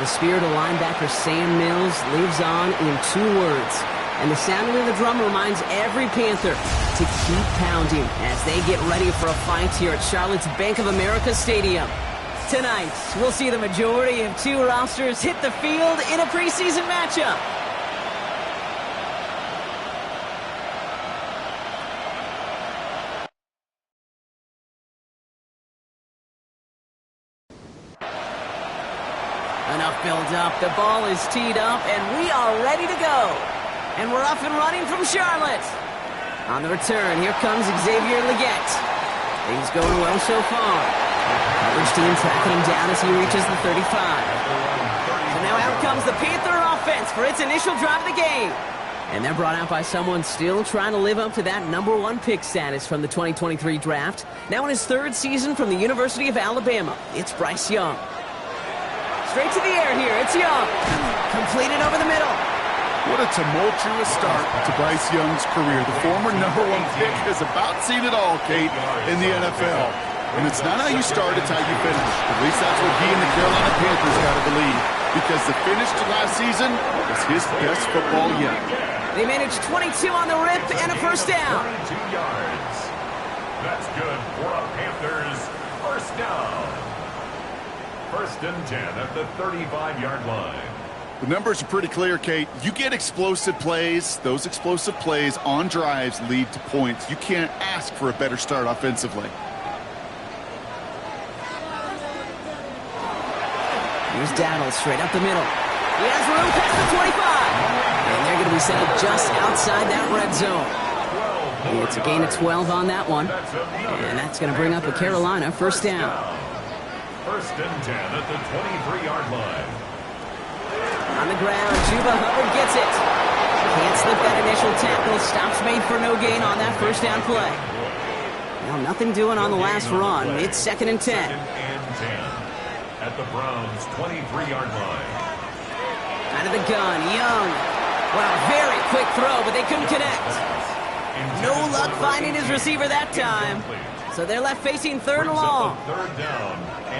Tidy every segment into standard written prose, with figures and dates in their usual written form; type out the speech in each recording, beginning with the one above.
The spirit of linebacker Sam Mills lives on in 2 words. And the sounding of the drum reminds every Panther to keep pounding as they get ready for a fight here at Charlotte's Bank of America Stadium. Tonight, we'll see the majority of 2 rosters hit the field in a preseason matchup. Enough build-up. The ball is teed up, and we are ready to go. And we're up and running from Charlotte. On the return, here comes Xavier Legette. Things going well so far. Coverage team tracking him down as he reaches the 35. So now out comes the Panther offense for its initial drive of the game. And they're brought out by someone still trying to live up to that #1 pick status from the 2023 draft. Now in his 3rd season from the University of Alabama, it's Bryce Young. Straight to the air here, it's Young. Completed over the middle. What a tumultuous start to Bryce Young's career. The former #1 pick has about seen it all, Kate, in the NFL. And it's not how you start, it's how you finish. At least that's what he and the Carolina Panthers got to believe. Because the finish to last season was his best football yet. They managed 22 on the rip and a first down. 32 yards. That's good for a Panthers first down. 1st and 10 at the 35-yard line. The numbers are pretty clear, Kate. You get explosive plays. Those explosive plays on drives lead to points. You can't ask for a better start offensively. Here's Dowdle straight up the middle. He has room past the 25. And they're going to be set up just outside that red zone. It's a gain of 12 on that one. And that's going to bring up a Carolina first down. 1st and 10 at the 23-yard line. On the ground, Chuba Hubbard gets it. Can't slip that initial tackle. Stops made for no gain on that first down play. Well, nothing doing on the last run. It's 2nd and 10. 2nd and 10 at the Browns' 23-yard line. Out of the gun, Young. Wow, very quick throw, but they couldn't connect. No luck finding his receiver that time. So they're left facing 3rd and long.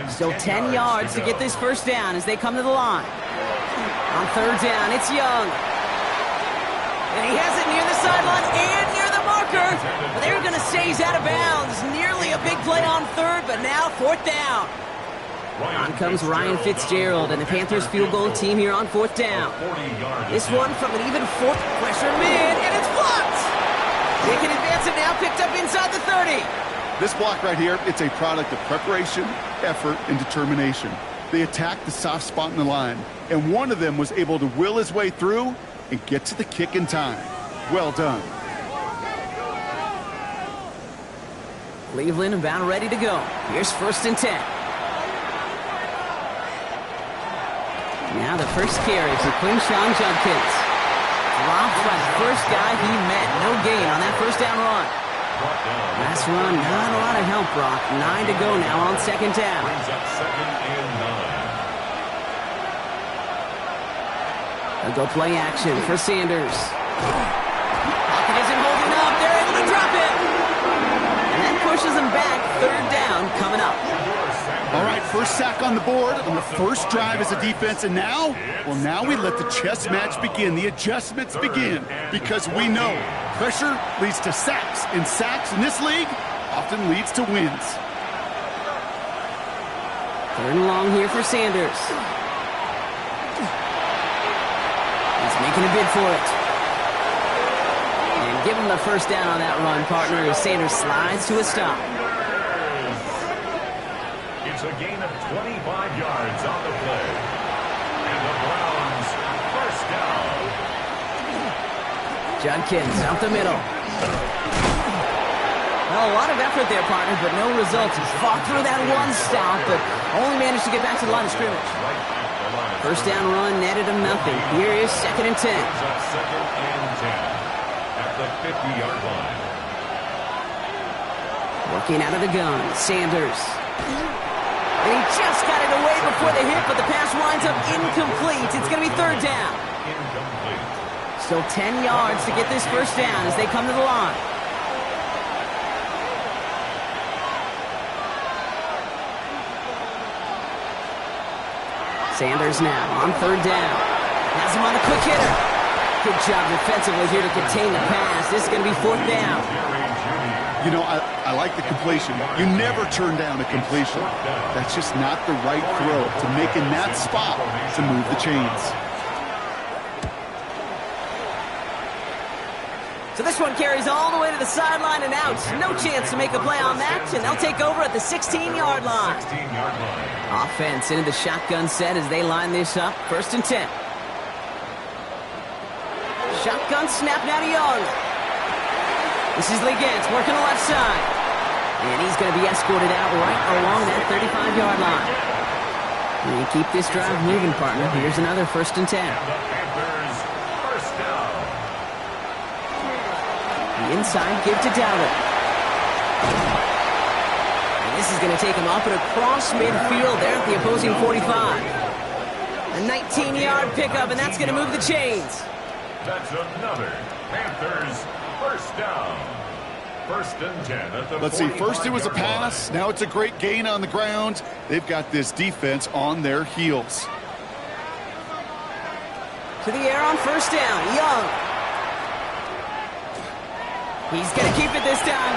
Still 10 yards to get this first down as they come to the line. On 3rd down, it's Young. And he has it near the sideline and near the marker. But they're going to say he's out of bounds. Nearly a big play on 3rd, but now 4th down. On comes Ryan Fitzgerald and the Panthers field goal team here on 4th down. This one from an even 4th pressure mid, and it's blocked. They can advance it now, picked up inside the 30. This block right here, it's a product of preparation, effort, and determination. They attacked the soft spot in the line, and one of them was able to will his way through and get to the kick in time. Well done. Cleveland about ready to go. Here's 1st and 10. Now the first carry for Quinshon Judkins. Dropped by the first guy he met. No gain on that first down run. Last run, not a lot of help, Brock. 9 to go now on 2nd down. Brings up 2nd and 9. They'll go play action for Sanders. Pocket isn't holding up. They're able to drop it. And that pushes them back. 3rd down coming up. All right, first sack on the board on the first drive as a defense, and now, well, now we let the chess match begin. The adjustments begin because we know pressure leads to sacks, and sacks in this league often leads to wins. 3rd and long here for Sanders. He's making a bid for it. And give him the first down on that run, partner, as Sanders slides to a stop. It's a gain of 25 yards on the play. And the Browns first down. Judkins up the middle. Well, a lot of effort there, partner, but no results. He fought through that one stop, but only managed to get back to the line of scrimmage. First down run netted him nothing. Here is 2nd and 10. 2nd and 10 at the 50-yard line. Working out of the gun, Sanders. And he just got it away before the hit, but the pass winds up incomplete. It's going to be 3rd down. Incomplete. Still 10 yards to get this first down as they come to the line. Sanders now on third down. Has him on the quick hitter. Good job defensively here to contain the pass. This is going to be fourth down. You know, I like the completion. You never turn down a completion. That's just not the right throw to make in that spot to move the chains. So this one carries all the way to the sideline and out. No chance to make a play on that, and they'll take over at the 16-yard line. Offense into the shotgun set as they line this up. First and 10. Shotgun snap now to Young. This is Lee Gantz working the left side. And he's going to be escorted out right along that 35-yard line. And keep this drive moving, partner. Here's another first and 10. Inside, give to Dowdle. And this is going to take him up and across midfield there at the opposing 45. A 19-yard pickup, and that's going to move the chains. That's another Panthers first down. First and 10 at the Let's see, first it was a pass. line. Now it's a great gain on the ground. They've got this defense on their heels. To the air on first down, Young. He's going to keep it this time.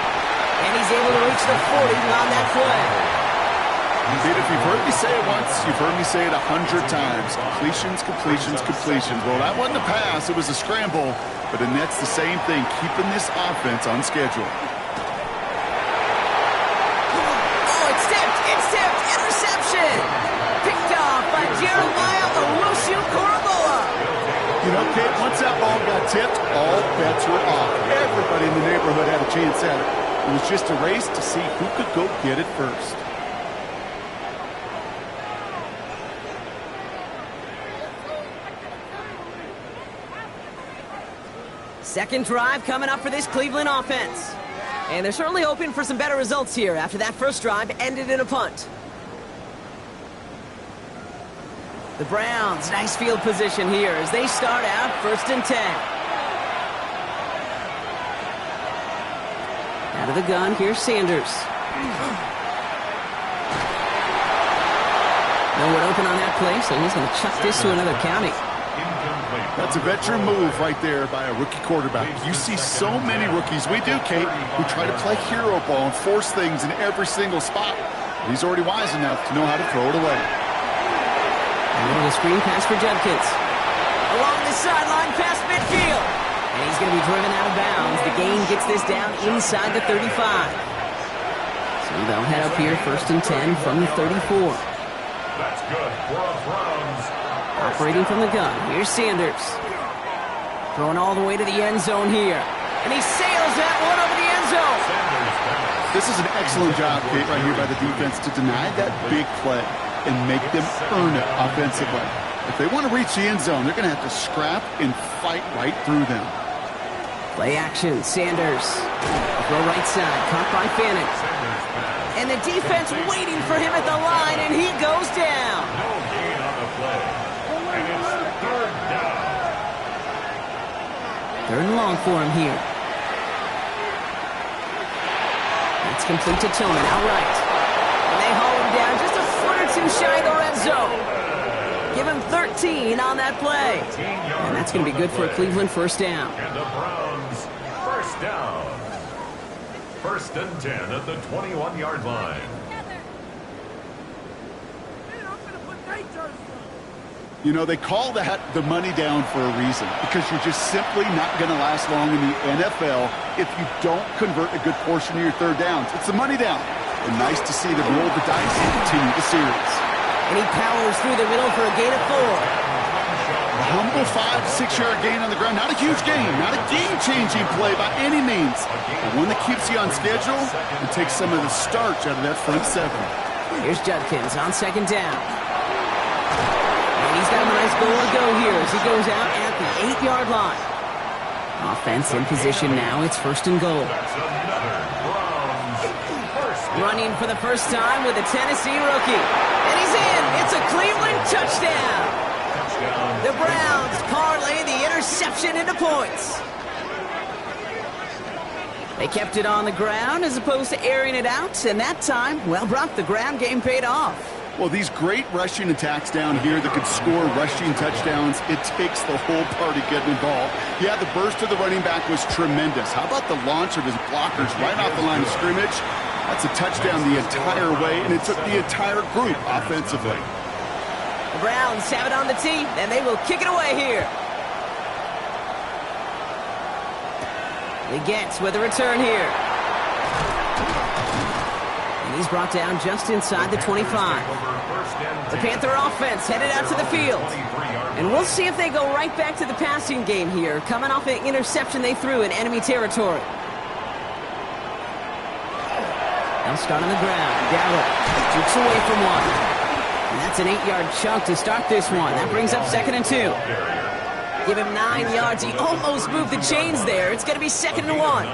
And he's able to reach the 40 on that play. Dude, if you've heard me say it once, you've heard me say it 100 times. Completions, completions, completions. Well, that wasn't a pass. It was a scramble. But the Nets, the same thing, keeping this offense on schedule. Oh, it's tipped. It's tipped. Interception. Picked off by Jeremiah Owusu-Koramoah. You know, Kate, once that ball got tipped, all bets were off. Everybody in the neighborhood had a chance at it. It was just a race to see who could go get it first. Second drive coming up for this Cleveland offense. And they're certainly hoping for some better results here after that first drive ended in a punt. The Browns, nice field position here as they start out first and 10. Out of the gun, here's Sanders. No one open on that play, so he's going to chuck this to another county. That's a veteran move right there by a rookie quarterback. You see so many rookies, we do, Kate, who try to play hero ball and force things in every single spot. He's already wise enough to know how to throw it away. A little screen pass for Judkins. Along the sideline, past midfield. And he's going to be driven out of bounds. The gain gets this down inside the 35. So they'll head up here first and 10 from the 34. That's good for a Browns. Operating from the gun, here's Sanders. Throwing all the way to the end zone here. And he sails that one over the end zone. This is an excellent job, Kate, right here by the defense to deny that big play and make them earn it offensively. If they want to reach the end zone, they're going to have to scrap and fight right through them. Play action, Sanders. Throw right side, caught by Fannin. And the defense waiting for him at the line, and he goes down. No gain on the play. And it's third down. Third and long for him here. It's complete to Tillman, outright. And they haul him down just a foot or two shy of the red zone. Give him 13 on that play. And that's going to be good for a Cleveland first down. And the Browns first down. First and 10 at the 21-yard line. You know, they call that the money down for a reason, because you're just simply not going to last long in the NFL if you don't convert a good portion of your third downs. It's the money down. And nice to see them roll the dice and continue the series. And he powers through the middle for a gain of 4. A humble 5-6-yard gain on the ground. Not a huge gain, not a game-changing play by any means, but one that keeps you on schedule and takes some of the starch out of that front seven. Here's Judkins on second down. And he's got a nice goal to go here as he goes out at the 8-yard line. Offense in position now. It's first and goal. Running for the first time with a Tennessee rookie. And he's in. It's a Cleveland touchdown. The Browns parlay the interception into points. They kept it on the ground as opposed to airing it out. And that time, well, Brock, the ground game paid off. Well, these great rushing attacks down here that could score rushing touchdowns, it takes the whole party getting involved. Yeah, the burst of the running back was tremendous. How about the launch of his blockers right off the line of scrimmage? That's a touchdown the entire way, and it took the entire group offensively. The Browns have it on the tee, and they will kick it away here. Legette with a return here. And he's brought down just inside the 25. The Panther offense headed out to the field. And we'll see if they go right back to the passing game here, coming off an interception they threw in enemy territory. They'll start on the ground. Gallup jukes away from one. And that's an 8-yard chunk to start this one. That brings up 2nd and 2. Give him 9 yards. He almost moved the chains there. It's going to be 2nd and 1.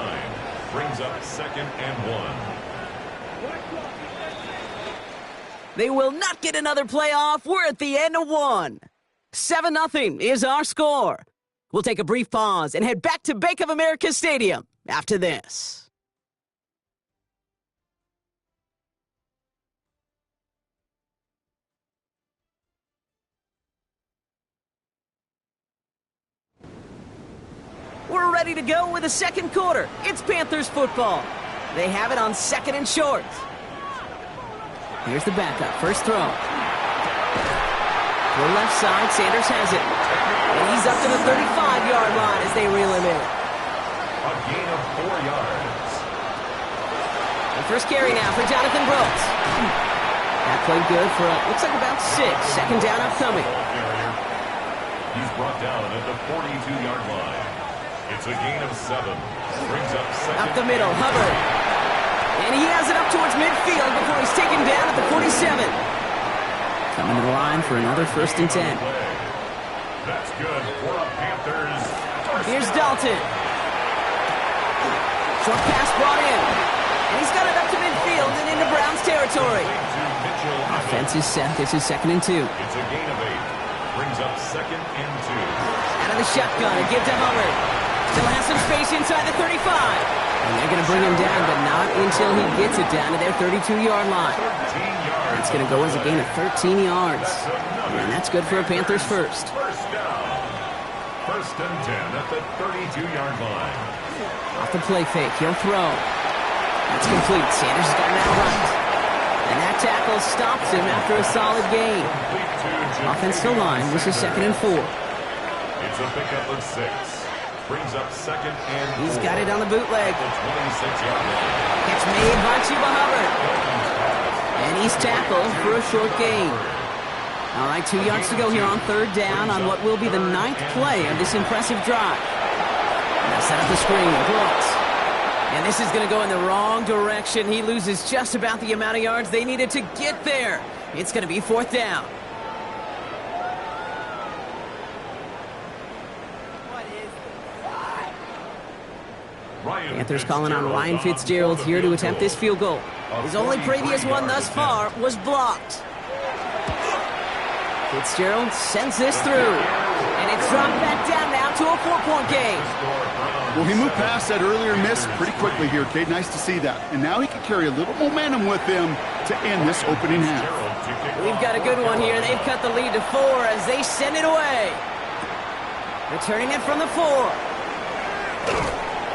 Brings up 2nd and 1. They will not get another playoff. We're at the end of one. 7-0 is our score. We'll take a brief pause and head back to Bank of America Stadium after this. We're ready to go with the second quarter. It's Panthers football. They have it on 2nd and short. Here's the backup. First throw. To the left side, Sanders has it. And he's up to the 35-yard line as they reel him in. A gain of 4 yards. The first carry now for Jonathan Brooks. That played good for, looks like about 6. 2nd down upcoming. He's brought down at the 42-yard line. It's a gain of 7. Brings up 2nd. Up the middle, Hubbard. And he has it up towards midfield before he's taken down at the 47. Coming to the line for another 1st and 10. That's good for a Panthers. Here's Dalton. Short pass brought in. And he's got it up to midfield and into Browns territory. Offense is set. This is 2nd and 2. It's a gain of 8. Brings up 2nd and 2. Out of the shotgun, a give to Hubbard. Still has some space inside the 35. And they're going to bring him down, but not until he gets it down to their 32-yard line. It's going to go as a gain of 13 yards. And that's good for a Panthers first. First down. 1st and 10 at the 32-yard line. Off the play fake, he'll throw. That's complete. Sanders has got it out right. And that tackle stops him after a solid gain. Offensive line, this is 2nd and 4. It's a pickup of 6. Brings up 2nd and 4. He's got it on the bootleg. The 26-yard line. Catch made by Chuba Hubbard. And he's tackled for a short gain. All right, 2 yards to go here on 3rd down on what will be the 9th play of this impressive drive. Now set up the screen, Brooks. And this is going to go in the wrong direction. He loses just about the amount of yards they needed to get there. It's going to be 4th down. Panthers calling on Ryan Fitzgerald here to attempt this field goal. His only previous one thus far was blocked. Fitzgerald sends this through. And it's dropped back down now to a 4-point game. Well, he moved past that earlier miss pretty quickly here, Kate. Nice to see that. And now he can carry a little momentum with him to end this opening half. We've got a good one here. They've cut the lead to 4 as they send it away. Returning it from the 4.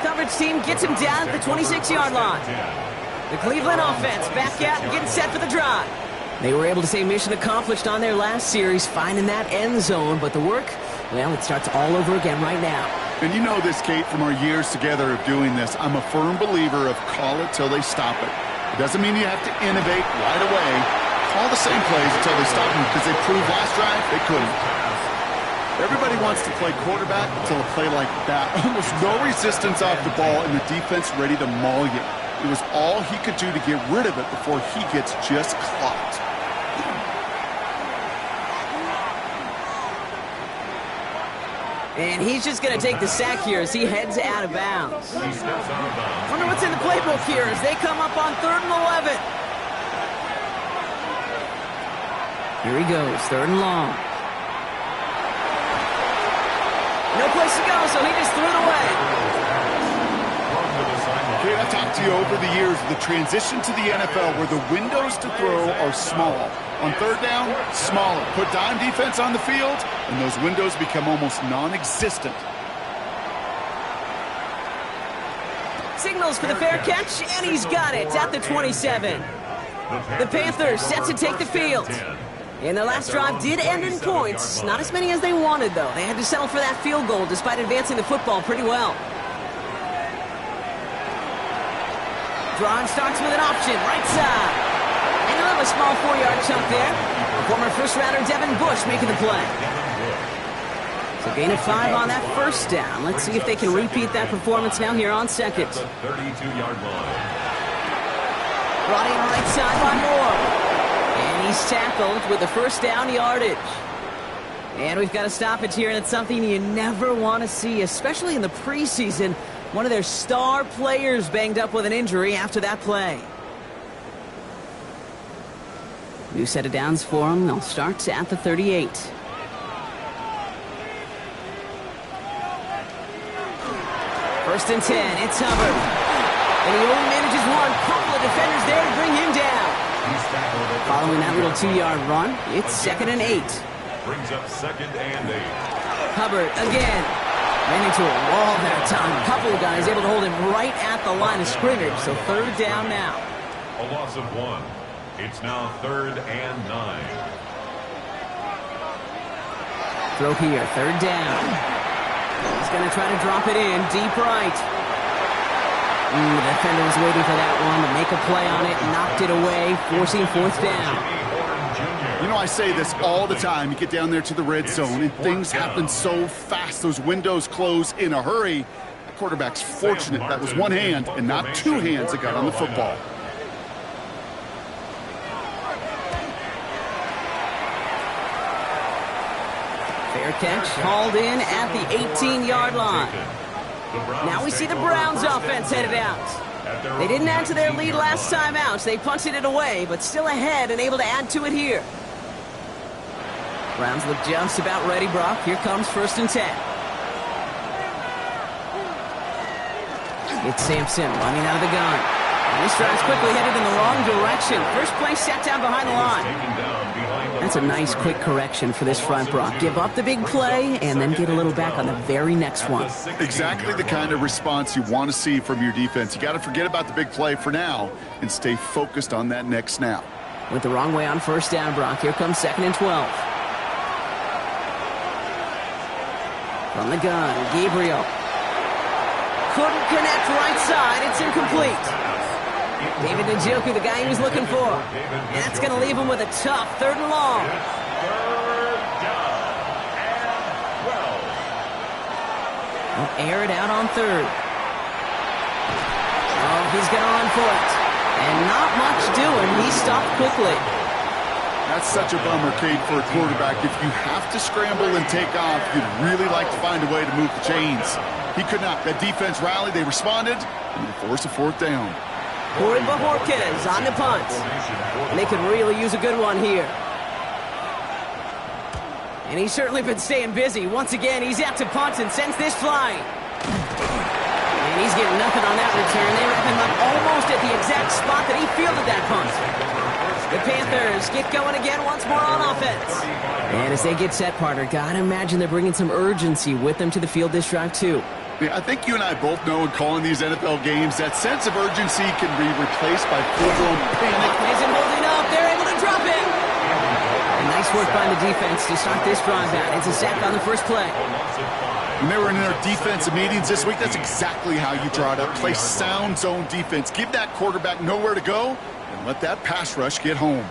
Coverage team gets him down at the 26-yard line. The Cleveland offense back out and getting set for the drive. They were able to say mission accomplished on their last series, finding that end zone, but the work, well, it starts all over again right now. And you know this, Kate, from our years together of doing this. I'm a firm believer of call it till they stop it. It doesn't mean you have to innovate right away. Call the same plays until they stop them, because they proved last drive they couldn't. Everybody wants to play quarterback until a play like that. Almost no resistance off the ball and the defense ready to maul you. It was all he could do to get rid of it before he gets just clocked. And he's just going to take the sack here as he heads out of bounds. Wonder what's in the playbook here as they come up on 3rd and 11. Here he goes, 3rd and long. No place to go, so he just threw it away. Okay, I I've talked to you over the years of the transition to the NFL where the windows to throw are small. On third down, smaller. Put dime defense on the field, and those windows become almost non-existent. Signals for the fair catch, and he's got it at the 27. The Panthers set to take the field. And their last drive did end in points. Not as many as they wanted, though. They had to settle for that field goal despite advancing the football pretty well. Drive starts with an option, right side. And they'll have a small 4-yard chunk there. Former first-rounder Devin Bush making the play. So gain of 5 on that first down. Let's see if they can repeat that performance now here on second. 32-yard line. Brought in right side by Moore. And he's tackled with the first down yardage. And we've got a stoppage here, and it's something you never want to see, especially in the preseason. One of their star players banged up with an injury after that play. New set of downs for them. They'll start at the 38. First and 10, it's Hubbard. And he only manages one. Couple of defenders there to bring him down. Following that little 2-yard run, it's 2nd and 8. Brings up 2nd and 8. Hubbard again. Ran into a wall that time. A couple of guys able to hold him right at the line of scrimmage. So 3rd down now. A loss of 1. It's now 3rd and 9. Throw here, 3rd down. He's going to try to drop it in, deep right. The defender was waiting for that one to make a play on it, knocked it away, forcing 4th down. You know, I say this all the time. You get down there to the red zone, and things happen so fast. Those windows close in a hurry. The quarterback's fortunate that was one hand and not 2 hands that got on the football. Fair catch hauled in at the 18-yard line. Now we see the Browns offense headed out. They didn't add to their lead last time out. They punted it away, but still ahead and able to add to it here. Browns look just about ready, Brock. Here comes 1st and 10. It's Sampson running out of the gun. And this drive's quickly headed in the wrong direction. First play sat down behind the line. That's a nice quick correction for this front, Brock. Give up the big play and then get a little back on the very next one. Exactly the kind of response you want to see from your defense. You got to forget about the big play for now and stay focused on that next snap. Went the wrong way on 1st down, Brock. Here comes 2nd and 12. From the gun, Gabriel. Couldn't connect right side. It's incomplete. David Njoku, the guy he was looking for. And that's going to leave him with a tough 3rd and long. 3rd down and 12. He'll air it out on 3rd. Oh, he's going to run for it. And not much doing. He stopped quickly. That's such a bummer, Kate, for a quarterback. If you have to scramble and take off, you'd really like to find a way to move the chains. He could not. That defense rallied. They responded, and they forced a 4th down. Corey Bajorquez on the punt. And they could really use a good one here. And he's certainly been staying busy. Once again, he's out to punt and sends this flying. And he's getting nothing on that return. They wrap him up almost at the exact spot that he fielded that punt. The Panthers get going again once more on offense. And as they get set, partner, gotta imagine they're bringing some urgency with them to the field this drive, too. Yeah, I think you and I both know in calling these NFL games that sense of urgency can be replaced by full-blown panic. Isn't holding up. They're able to drop it. And nice work by the defense to start this drive out. It's a sack on the first play. When they were in their defensive meetings this week, that's exactly how you draw it up. Play sound zone defense. Give that quarterback nowhere to go and let that pass rush get home.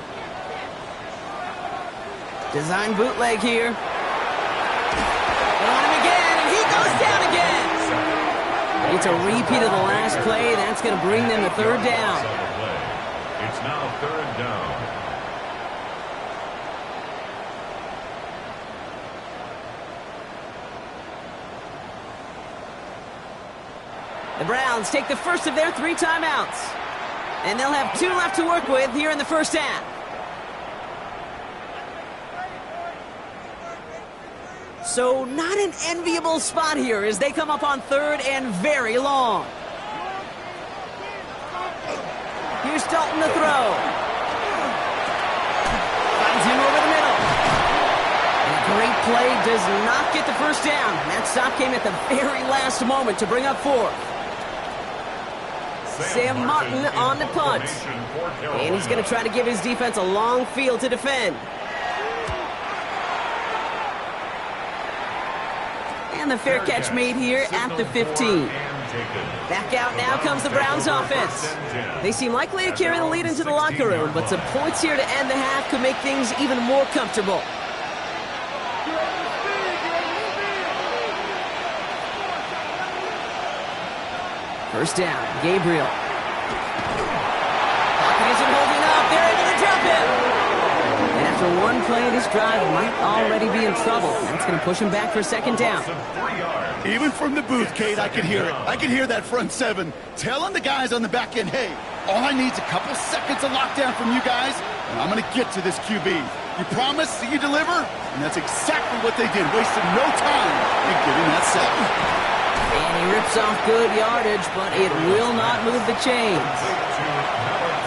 Design bootleg here. They want him again, and he goes down again. It's a repeat of the last play. That's going to bring them to 3rd down. It's now 3rd down. The Browns take the first of their 3 timeouts. And they'll have 2 left to work with here in the first half. So not an enviable spot here as they come up on 3rd and very long. Martin to throw. Finds him over the middle. And a great play does not get the first down. That stop came at the very last moment to bring up fourth. Sam Martin on the punt. And he's going to try to give his defense a long field to defend. And the fair catch made here at the 15. Back out now comes the Browns offense. They seem likely to carry the lead into the locker room, but some points here to end the half could make things even more comfortable. First down, Gabriel. Pocket isn't holding up. They're able to drop him. And after one play, this drive might already be in trouble. That's going to push him back for second down. Even from the booth, Kate, I can hear it. I can hear that front seven telling the guys on the back end, hey, all I need is a couple seconds of lockdown from you guys, and I'm going to get to this QB. You promise that you deliver? And that's exactly what they did, wasted no time in getting that sack. And he rips off good yardage, but it will not move the chains.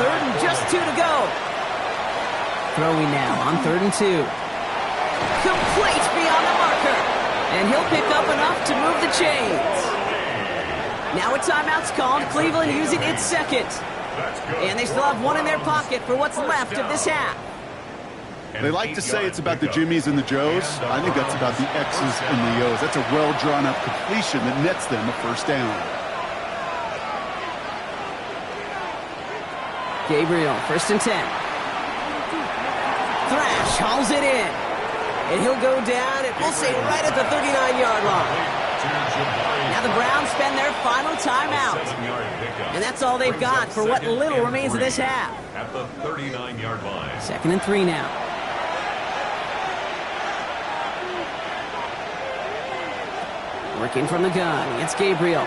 Third and just 2 to go. Throwing now on 3rd and 2. Complete beyond the marker. And he'll pick up enough to move the chains. Now a timeout's called. Cleveland using its second. And they still have one in their pocket for what's left of this half. They like to say it's about the Jimmies and the Joes. I think that's about the X's and the O's. That's a well-drawn-up completion that nets them a first down. Gabriel, 1st and 10. Thrash hauls it in. And he'll go down, and we'll say right at the 39-yard line. Now the Browns spend their final timeout. And that's all they've got for what little remains of this half. At the 39-yard line. 2nd and 3 now. Working from the gun. It's Gabriel.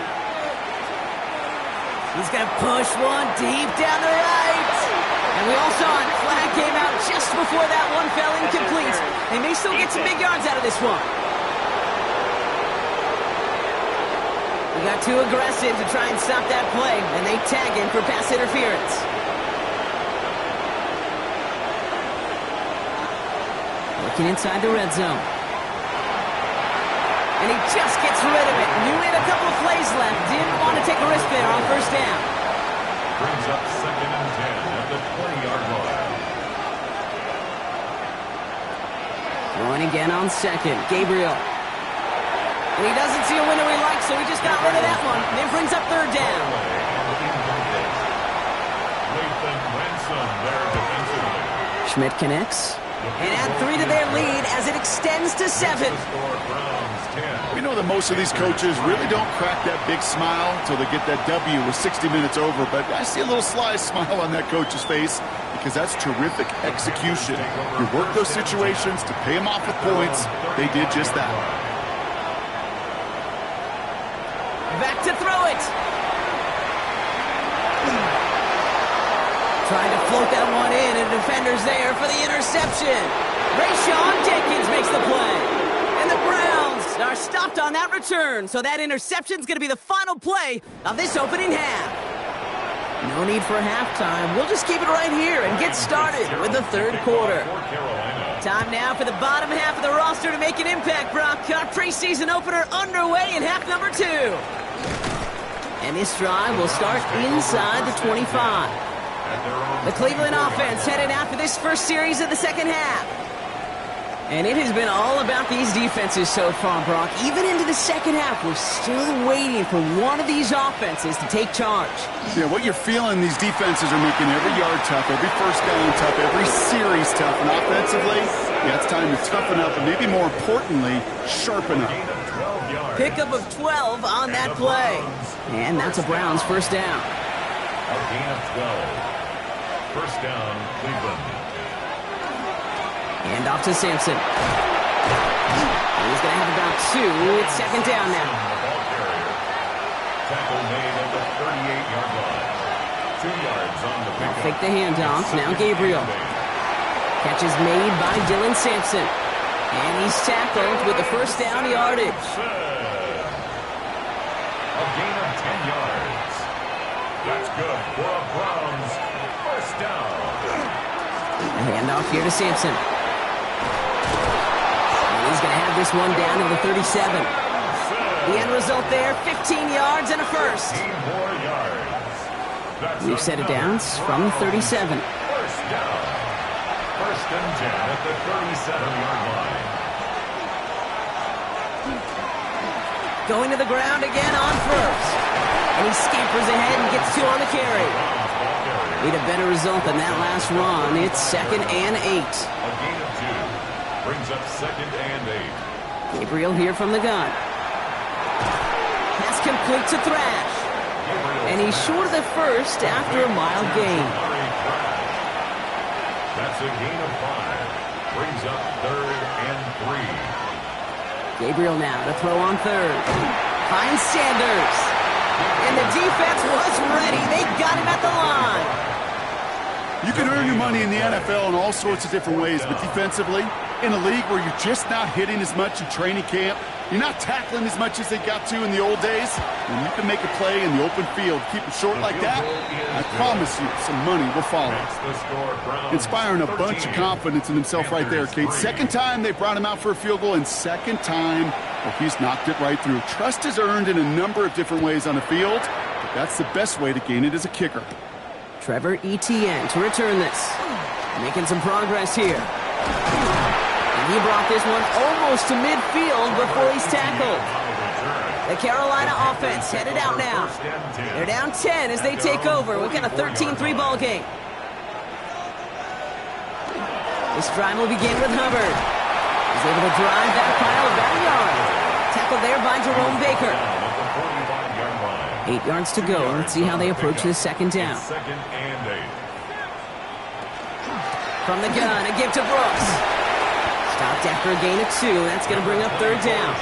He's going to push one deep down the right. And we all saw it. Flag came out just before that one fell incomplete. They may still get some big yards out of this one. We got too aggressive to try and stop that play, and they tag him for pass interference. Looking inside the red zone. And he just gets rid of it. Knew he had a couple of plays left. Didn't want to take a risk there on first down. Brings up 2nd and 10 at the 20-yard line. Going again on 2nd. Gabriel. And he doesn't see a window he likes, so he just got rid of that one. And then brings up 3rd down. Schmidt connects. And add 3 to their lead as it extends to 7. We know that most of these coaches really don't crack that big smile until they get that W with 60 minutes over, but I see a little sly smile on that coach's face because that's terrific execution. You work those situations to pay them off with points. They did just that. Back to throw it. Trying to float that one in, and the defender's there for the interception. Rayshawn Jenkins makes the play. And the Browns are stopped on that return, so that interception's going to be the final play of this opening half. No need for halftime. We'll just keep it right here and get started with the 3rd quarter. Time now for the bottom half of the roster to make an impact, Brock. Our preseason opener underway in half number 2. And this drive will start inside the 25. The Cleveland offense headed out for this first series of the second half. And it has been all about these defenses so far, Brock. Even into the second half, we're still waiting for one of these offenses to take charge. Yeah, what you're feeling, these defenses are making every yard tough, every first down tough, every series tough. And offensively, yeah, it's time to toughen up and maybe more importantly, sharpen up. Pickup of 12 on that play. And that's a Browns first down. A gain of 12. First down, Cleveland. And off to Sampson. He's going to have about 2. It's second down now. Tackle made at the 38-yard line. 2 yards on the pickup. Fake the handoff. Now Gabriel. Catch is made by Dylan Sampson. And he's tackled with the first down yardage. A gain of 10 yards. That's good for a Browns First down. A handoff here to Sampson. And he's going to have this one down to the 37. The end result there, 15 yards and a first. 15 more yards. That's We've set it down from the 37. First down. First and 10 at the 37-yard line. Going to the ground again on first. And he scampers ahead and gets 2 on the carry. Need a better result than that last run. It's 2nd and 8. A gain of 2. Brings up 2nd and 8. Gabriel here from the gun. Pass complete to Thrash. And he's short of the first after a mild gain. That's a gain of 5. Brings up 3rd and 3. Gabriel now to throw on 3rd. Finds Sanders. And the defense was ready. They got him at the line. You can earn your money in the NFL in all sorts of different ways, but defensively, in a league where you're just not hitting as much in training camp, you're not tackling as much as they got to in the old days, and you can make a play in the open field, keep it short like that, I promise you some money will follow. Inspiring a bunch of confidence in himself right there, Kate. Second time they brought him out for a field goal, and second time, well, he's knocked it right through. Trust is earned in a number of different ways on the field, but that's the best way to gain it as a kicker. Trevor Etienne to return this. Making some progress here. And he brought this one almost to midfield before he's tackled. The Carolina offense headed out now. They're down 10 as they take over. We've got a 13-3 ball game. This drive will begin with Hubbard. He's able to drive that pile about a yard. Tackled there by Jerome Baker. 8 yards to go. Let's see how they approach this second down. 2nd and 8. From the gun, a give to Brooks. Stopped after a gain of 2. That's going to bring up 3rd down.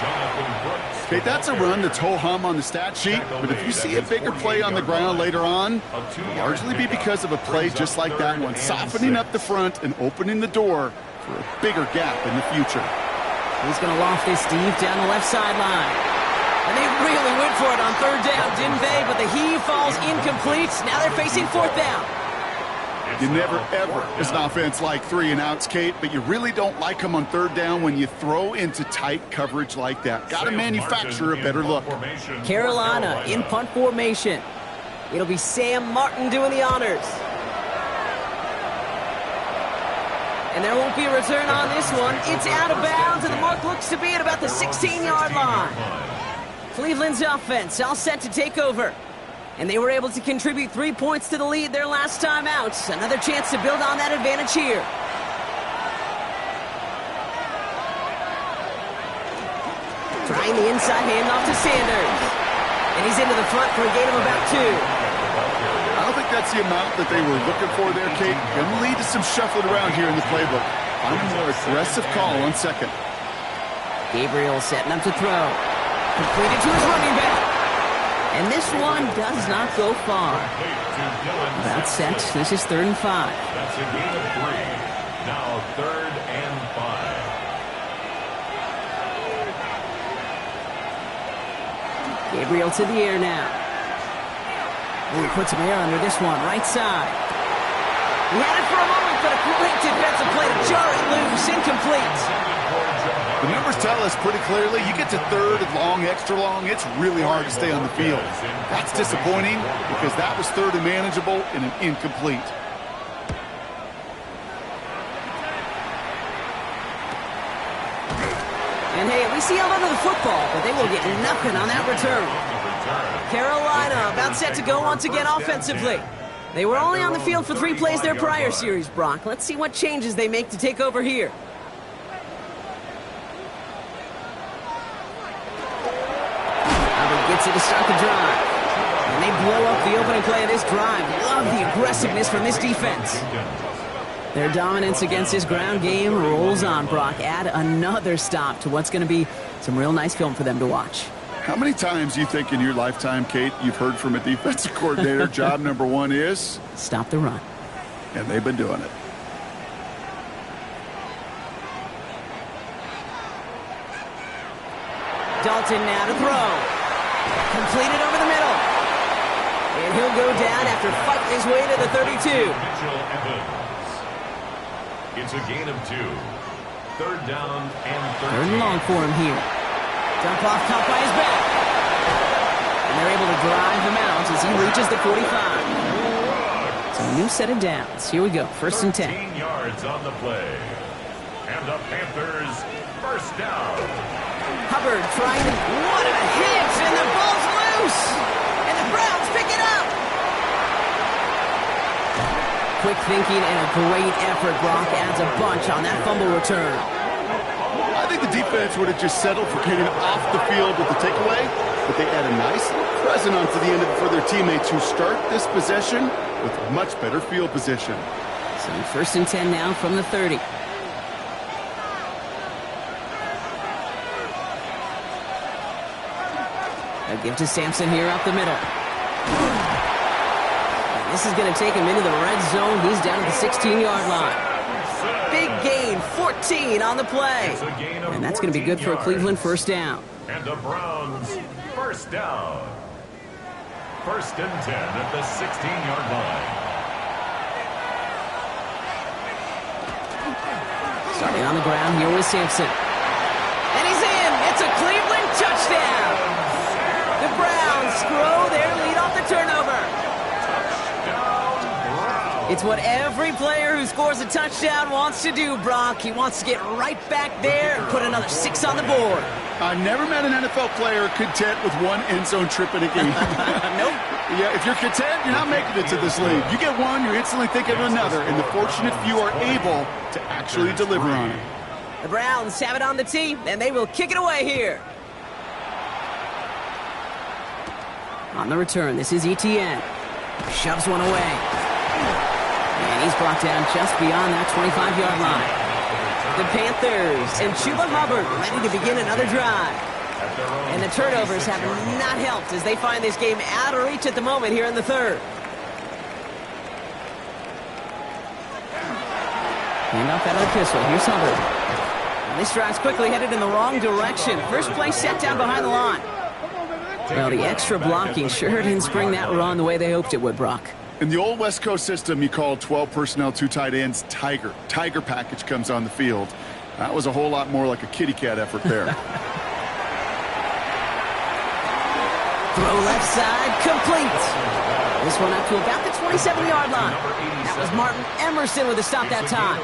Okay, that's a run that's ho-hum on the stat sheet, but if you see a bigger play on the ground later on, it'll largely be because of a play just like that one, softening up the front and opening the door for a bigger gap in the future. He's going to loft this deep down the left sideline. And they really went for it on 3rd down, didn't they? But the heave falls incomplete. Now they're facing 4th down. You never, ever, as an offense, like 3 and outs, Kate, but you really don't like them on 3rd down when you throw into tight coverage like that. Got to manufacture a better look. Carolina in punt formation. It'll be Sam Martin doing the honors. And there won't be a return on this one. It's out of bounds, and the mark looks to be at about the 16-yard line. Cleveland's offense all set to take over. And they were able to contribute 3 points to the lead their last time out. Another chance to build on that advantage here. Trying the inside handoff to Sanders. And he's into the front for a gain of about 2. I don't think that's the amount that they were looking for there, Kate. Going to lead to some shuffling around here in the playbook. Find a more aggressive call on 2nd. Gabriel setting up to throw. Completed to his running back. And this one does not go far. About set. This is 3rd and 5. That's a gain of 3. Now 3rd and 5. Gabriel to the air now. Ooh, he puts some air under this one. Right side. He had it for a moment, but a great defensive play to jar it loose. Incomplete. The numbers tell us pretty clearly, you get to 3rd and long, extra long, it's really hard to stay on the field. That's disappointing because that was 3rd and manageable and an incomplete. And hey, at least he held onto the football, but they will get nothing on that return. Carolina about set to go once again offensively. They were only on the field for 3 plays their prior series, Brock. Let's see what changes they make to take over here. Gets it to start the drive. And they blow up the opening play of this drive. Love the aggressiveness from this defense. Their dominance against this ground game rolls on, Brock. Add another stop to what's going to be some real nice film for them to watch. How many times do you think in your lifetime, Kate, you've heard from a defensive coordinator, job number 1 is? Stop the run. And they've been doing it. Dalton now to throw. Completed over the middle. And he'll go down after fighting his way to the 32. Mitchell Evans. It's a gain of 2. Third down and 13. Third and long for him here. Dump off top by his back. And they're able to drive him out as he reaches the 45. So a new set of downs. Here we go. First and 10. 13 yards on the play. And the Panthers first down. Hubbard trying to... What a hit! And the ball's loose! And the Browns pick it up! Quick thinking and a great effort. Brock adds a bunch on that fumble return. I think the defense would have just settled for getting off the field with the takeaway, but they add a nice little present onto the end of it for their teammates who start this possession with much better field position. So first and 10 now from the 30. A give to Sampson here up the middle. And this is going to take him into the red zone. He's down at the 16-yard line. Big gain, 14 on the play. And that's going to be good for a Cleveland first down. And the Browns first down. First and 10 at the 16-yard line. Starting on the ground here with Sampson. And he's in. It's a Cleveland touchdown. The Browns grow their lead off the turnover. It's what every player who scores a touchdown wants to do, Brock. He wants to get right back there and put another 6 on the board. I never met an NFL player content with one end zone trip in a game. Nope. Yeah, if you're content, you're not making it to this league. You get one, you're instantly thinking of another, and the fortunate few are able to actually deliver on it. The Browns have it on the tee, and they will kick it away here. On the return, this is Etienne. Shoves one away. And he's brought down just beyond that 25-yard line. The Panthers and Chuba Hubbard ready to begin another drive. And the turnovers have not helped as they find this game out of reach at the moment here in the third. Hand off out of the pistol. Here's Hubbard. And this drive's quickly headed in the wrong direction. First play set down behind the line. Well, the extra blocking sure didn't spring that run the way they hoped it would, Brock. In the old West Coast system, you called 12 personnel, 2 tight ends, Tiger. Tiger package comes on the field. That was a whole lot more like a kitty cat effort there. Throw left side, complete. This one up to about the 27-yard line. That was Martin Emerson with a stop that time.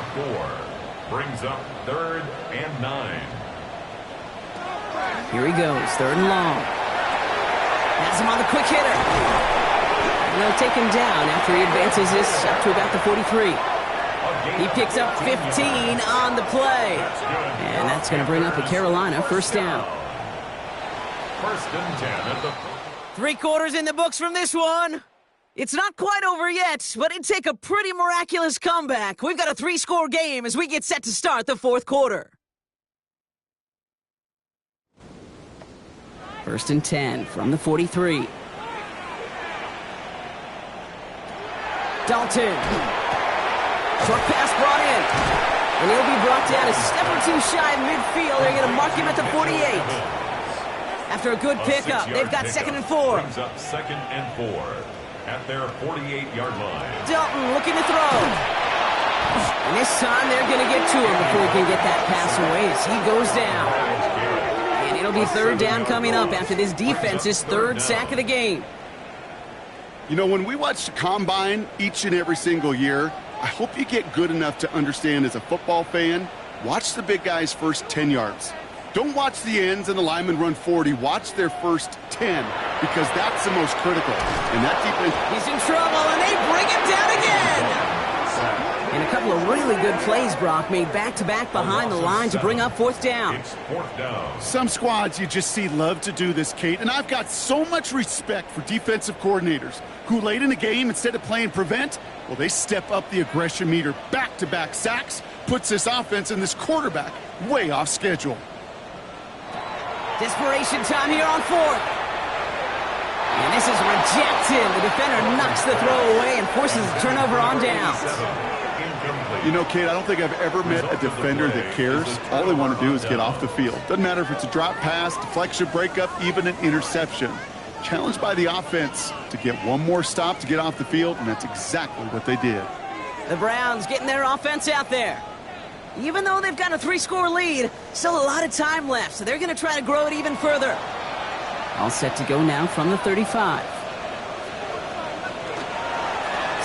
4 brings up third and 9. Here he goes, third and long. Has him on the quick hitter. And they'll take him down after he advances this up to about the 43. He picks up 15 on the play. And that's going to bring up a Carolina first down. First and 10 at the... 3 quarters in the books from this one. It's not quite over yet, but it'd take a pretty miraculous comeback. We've got a 3-score game as we get set to start the fourth quarter. First and 10 from the 43. Dalton. Short pass brought in. And he'll be brought down a step or 2 shy of midfield. They're going to mark him at the 48. After a good pickup, they've got second and 4. Brings up second and 4 at their 48-yard line. Dalton looking to throw. And this time they're going to get to him before he can get that pass away as he goes down. And it'll be third down coming up after this defense's third sack of the game. You know, when we watch the Combine each and every single year, I hope you get good enough to understand as a football fan, watch the big guys' first 10 yards. Don't watch the ends and the linemen run 40. Watch their first 10 because that's the most critical. And that defense... He's in trouble, and they bring him down again. And a couple of really good plays, Brock, made back-to-back behind the line to bring up fourth down. It's fourth down. Some squads you just see love to do this, Kate, and I've got so much respect for defensive coordinators who late in the game, instead of playing prevent, well, they step up the aggression meter. Back-to-back sacks puts this offense and this quarterback way off schedule. Desperation time here on fourth. And this is rejected. The defender knocks the throw away and forces a turnover on downs. You know, Kate, I don't think I've ever met a defender that cares. All they want to do is get off the field. Doesn't matter if it's a drop pass, deflection, breakup, even an interception. challenged by the offense to get one more stop to get off the field, and that's exactly what they did. The Browns getting their offense out there. Even though they've got a 3-score lead, still a lot of time left, so they're going to try to grow it even further. All set to go now from the 35.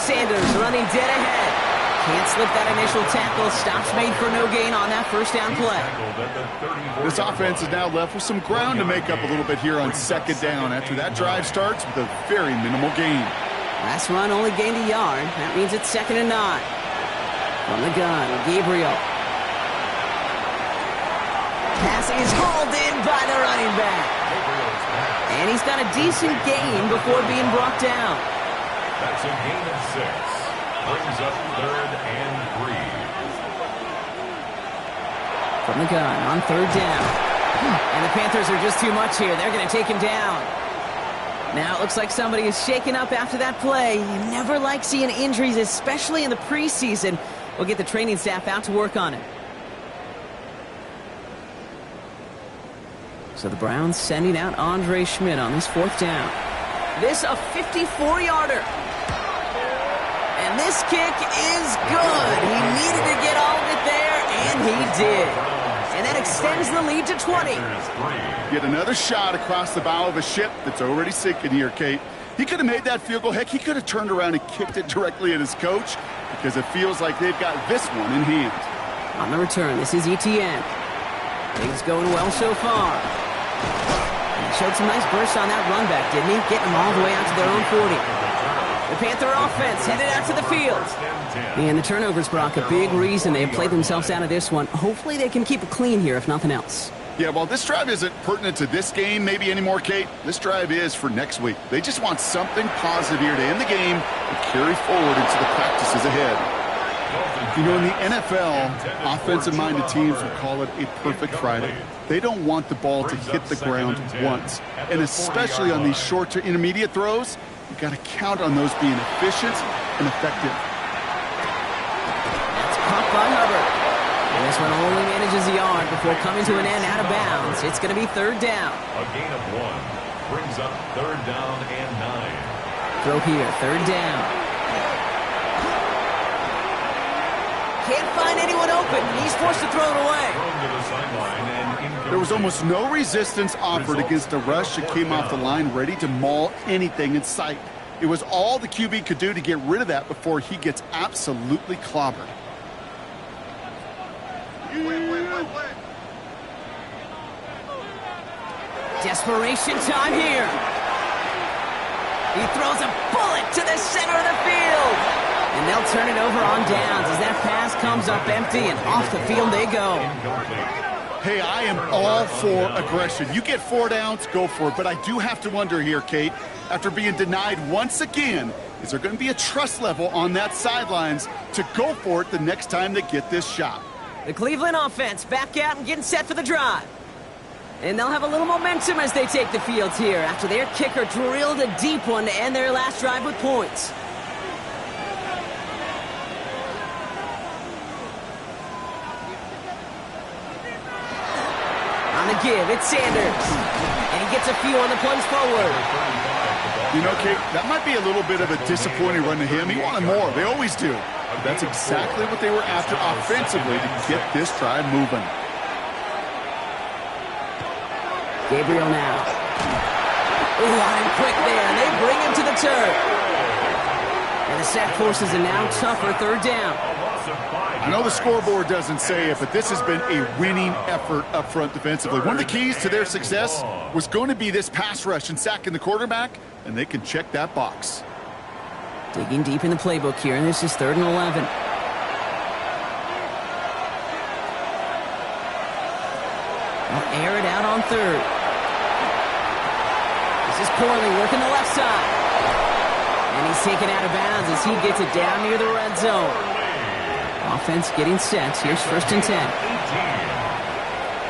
Sanders running dead ahead. Can't slip that initial tackle. Stops made for no gain on that first down play. This offense is now left with some ground to make up a little bit here on second down after that drive starts with a very minimal gain. Last run only gained a yard. That means it's 2nd and 9. From the gun, Gabriel. Pass is hauled in by the running back. And he's got a decent gain before being brought down. That's a gain of 6. Brings up 3rd and 3. From the gun on 3rd down. And the Panthers are just too much here. They're going to take him down. Now it looks like somebody is shaken up after that play. You never like seeing injuries, especially in the preseason. We'll get the training staff out to work on it. So the Browns sending out Andre Schmidt on this 4th down. This a 54-yarder. And this kick is good. He needed to get all of it there, and he did. And that extends the lead to 20. Yet another shot across the bow of a ship that's already sinking here, Kate. He could have made that field goal. Heck, he could have turned around and kicked it directly at his coach because it feels like they've got this one in hand. On the return, this is Etienne. Things going well so far. And he showed some nice bursts on that run back, didn't he? Getting them all the way out to their own 40. The Panther offense headed out to the field. And the turnovers, Brock, a big reason they played themselves out of this one. Hopefully they can keep it clean here, if nothing else. Yeah, while this drive isn't pertinent to this game maybe anymore, Kate, this drive is for next week. They just want something positive here to end the game and carry forward into the practices ahead. You know, in the NFL, offensive-minded teams will call it a perfect Friday. They don't want the ball to hit the ground once. And especially on these short to intermediate throws, you've got to count on those being efficient and effective. That's caught by Hubbard. And this one only manages a yard before coming to an end out of bounds. It's going to be 3rd down. A gain of 1 brings up 3rd down and 9. Throw here, 3rd down. Can't find anyone open. He's forced to throw it away. There was almost no resistance offered against a rush that came off the line ready to maul anything in sight. It was all the QB could do to get rid of that before he gets absolutely clobbered. Desperation time here. He throws a bullet to the center of the field. And they'll turn it over on downs as that pass comes up empty and off the field they go. Hey, I am all for aggression. You get 4 downs, go for it. But I do have to wonder here, Kate, after being denied once again, is there going to be a trust level on that sidelines to go for it the next time they get this shot? The Cleveland offense back out and getting set for the drive. And they'll have a little momentum as they take the field here after their kicker drilled a deep one to end their last drive with points. On the give, it's Sanders. And he gets a few on the plunge forward. You know, Kate, that might be a little bit of a disappointing run to him. He wanted more. They always do. But that's exactly what they were after offensively to get this drive moving. Gabriel now. Ooh, on him quick there, and they bring him to the turf. And the sack forces a now tougher 3rd down. I know the scoreboard doesn't say it, but this has been a winning effort up front defensively. One of the keys to their success was going to be this pass rush and sacking the quarterback, and they can check that box. Digging deep in the playbook here, and this is 3rd and 11. They'll air it out on 3rd. This is Corley working the left side. And he's taken out of bounds as he gets it down near the red zone. Offense getting set. Here's 1st and 10.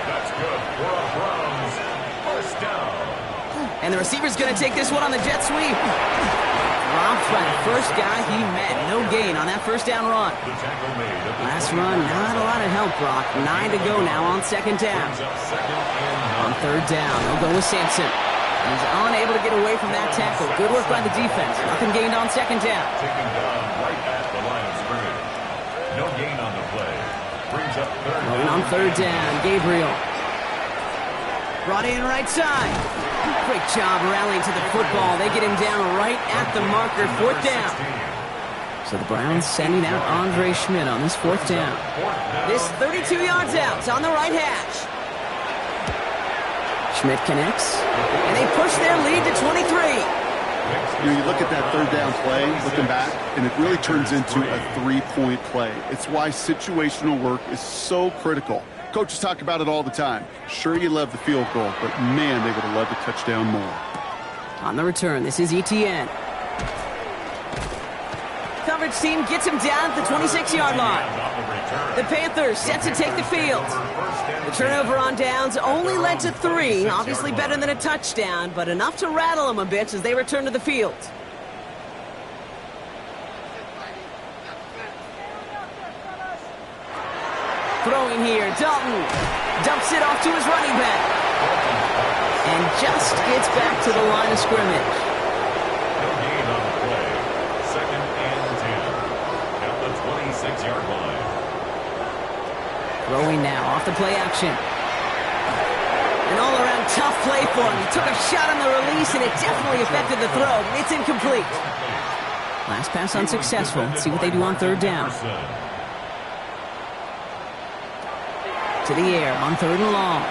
That's good for a Browns 1st down. And the receiver's going to take this one on the jet sweep. Dropped by the first guy he met. No gain on that 1st down run. Last run, not a lot of help, Brock. 9 to go now on 2nd down. On 3rd down, they'll go with Sampson. He's unable to get away from that tackle. Good work by the defense. Nothing gained on second down. Taken down right at the line of scrimmage. No gain on the play. Brings up third down. And on third down, Gabriel. Brought in right side. Great job rallying to the football. They get him down right at the marker, fourth down. So the Browns sending out Andre Schmidt on this fourth down. This 32 yards out on the right hash. Schmidt connects, and they push their lead to 23. You look at that third down play, looking back, and it really turns into a three-point play. It's why situational work is so critical. Coaches talk about it all the time. Sure, you love the field goal, but man, they would have loved a touchdown more. On the return, this is Etienne. Coverage team gets him down at the 26-yard line. The Panthers set to take the field. The turnover on downs only led to 3. Obviously better than a touchdown, but enough to rattle them a bit as they return to the field. Throwing here, Dalton dumps it off to his running back. And just gets back to the line of scrimmage. No gain on the play. Second and 10. At the 26-yard line. Throwing now off the play action. An all-around tough play for him. He took a shot on the release, and it definitely affected the throw. It's incomplete. Last pass unsuccessful. Let's see what they do on third down. To the air on third and long.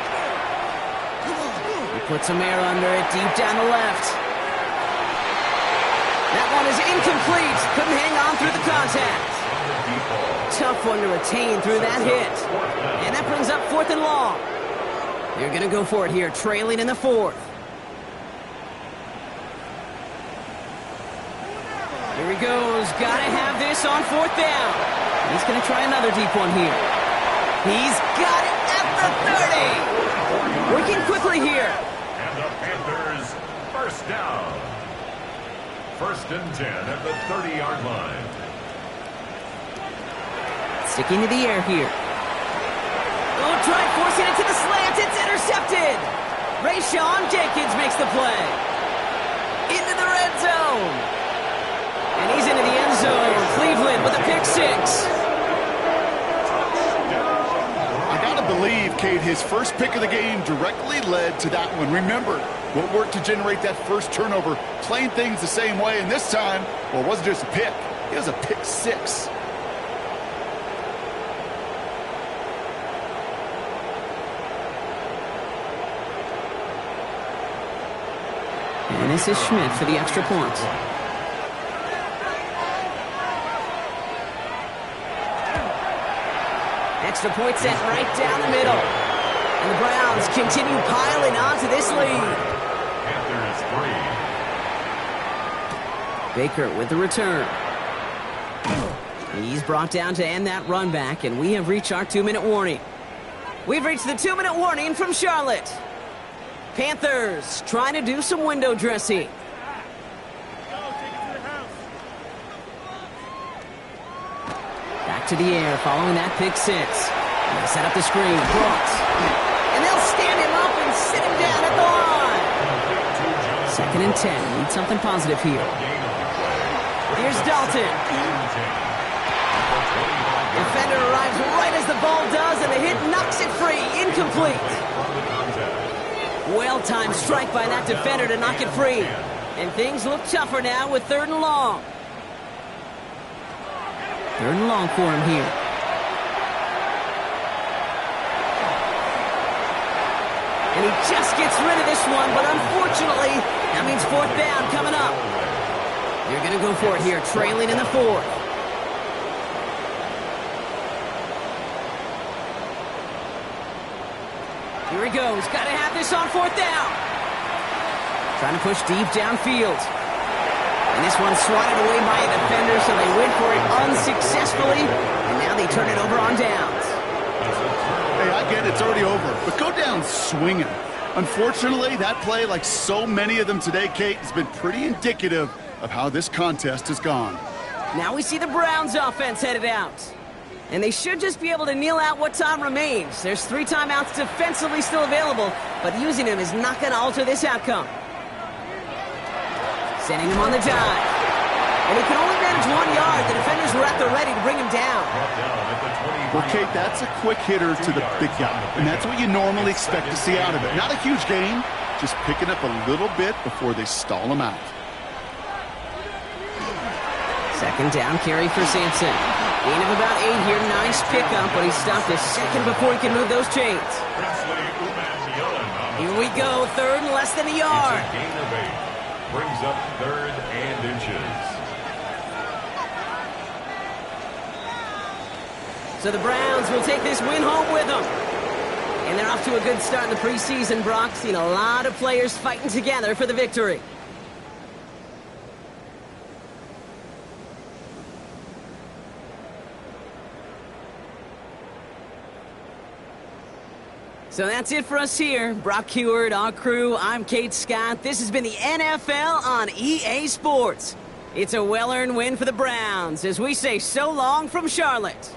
He puts some air under it, deep down the left. That one is incomplete. Couldn't hang on through the contact. Tough one to retain through that hit. And that brings up fourth and long. They're going to go for it here, trailing in the fourth. Here he goes. Got to have this on fourth down. He's going to try another deep one here. He's got it at the 30. Working quickly here. And the Panthers first down. First and 10 at the 30-yard line. Sticking to the air here. Oh, try forcing it to the slant. It's intercepted. Rayshawn Jenkins makes the play. Into the red zone. And he's into the end zone. Cleveland with a pick six. Believe, Kate, his first pick of the game directly led to that one. Remember, what worked to generate that first turnover, playing things the same way, and this time, well, it wasn't just a pick, it was a pick six. And this is Schmidt for the extra point. Extra point set right down the middle. And the Browns continue piling on to this lead. Panthers 3. Baker with the return. He's brought down to end that run back, and we have reached our 2-minute warning. We've reached the 2-minute warning from Charlotte. Panthers trying to do some window dressing. Back to the air following that pick six. They set up the screen. Brooks. And they'll stand him up and sit him down at the line. Second and 10. Need something positive here. Here's Dalton. Defender arrives right as the ball does, and the hit knocks it free. Incomplete. Well-timed strike by that defender to knock it free. And things look tougher now with third and long. Third and long for him here. And he just gets rid of this one, but unfortunately, that means fourth down coming up. They're going to go for it here, trailing in the fourth. Here he goes. Got to have this on fourth down. Trying to push deep downfield. And this one's swatted away by a defender, so they went for it unsuccessfully. And now they turn it over on downs. Hey, I get it. It's already over. But go down swinging. Unfortunately, that play, like so many of them today, Kate, has been pretty indicative of how this contest has gone. Now we see the Browns offense headed out. And they should just be able to kneel out what time remains. There's 3 timeouts defensively still available, but using them is not going to alter this outcome. Sending him on the dive. And he can only manage 1 yard. The defenders were at the ready to bring him down. Well, Kate, that's a quick hitter to the big guy. And that's what you normally expect to see out of it. Not a huge gain, just picking up a little bit before they stall him out. Second down carry for Sampson. Gain of about 8 here. Nice pickup, but he stopped a second before he can move those chains. Here we go. Third and less than a yard. It's a gain of 8. Brings up 3rd and inches. So the Browns will take this win home with them. And they're off to a good start in the preseason, Brock. Seen a lot of players fighting together for the victory. So that's it for us here. Brock Huard, our crew, I'm Kate Scott. This has been the NFL on EA Sports. It's a well-earned win for the Browns as we say so long from Charlotte.